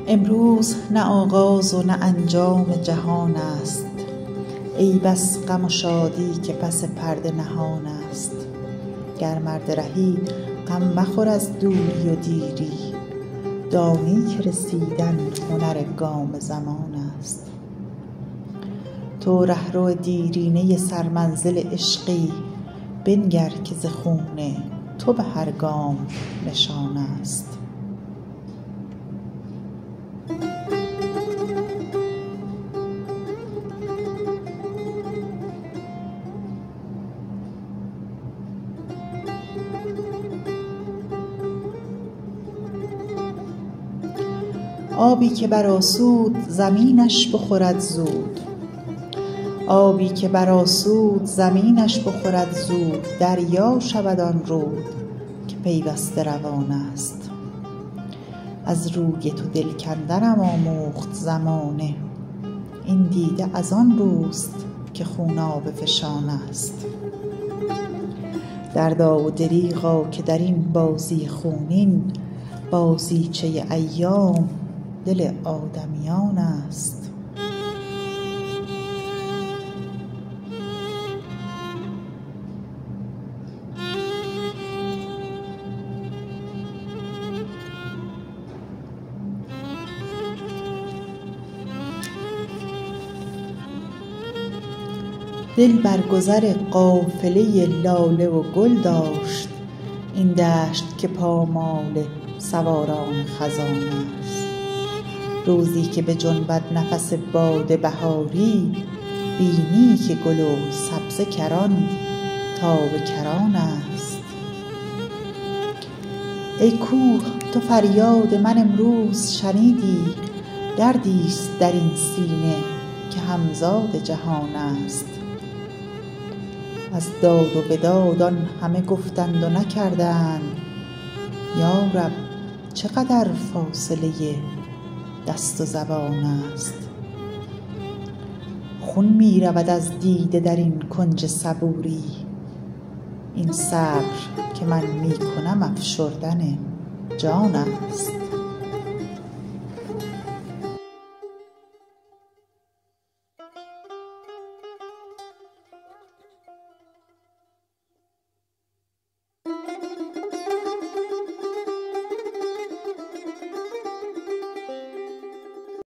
امروز نه آغاز و نه انجام جهان است، ای بس غم و شادی که پس پرده نهان است. گر مرد رهی غم مخور از دوری و دیری، دانی که رسیدن هنر گام زمان است. تو رهرو دیرینه سرمنزل عشقی، بنگر که ز خون تو به هر گام نشان است. آبی که برآسود زمینش بخورد زود، آبی که برآسود زمینش بخورد زود. دریا شود آن رود که پیوسته روان است. از روی تو دل کندنم آموخت زمانه، این دیده از آن روست که خونابه فشان است. دردا و دریغا که در این بازی خونین، بازیچه ایام دل آدمیان است. دل بر گذر قافله لاله و گل داشت، این دشت که پامال سواران خزان است. روزی که بجنبد نفس باد بهاری، بینی که گل و سبزه کران تا به کران است. ای کوه تو فریاد من امروز شنیدی، دردی است در این سینه که همزاد جهان است. از داد و بداد آن همه گفتند و نکردند، یا رب چقدر فاصله دست و زبان است. خون می رود از دیده در این کنج صبوری، این صبر که من می کنم افشردن جان است.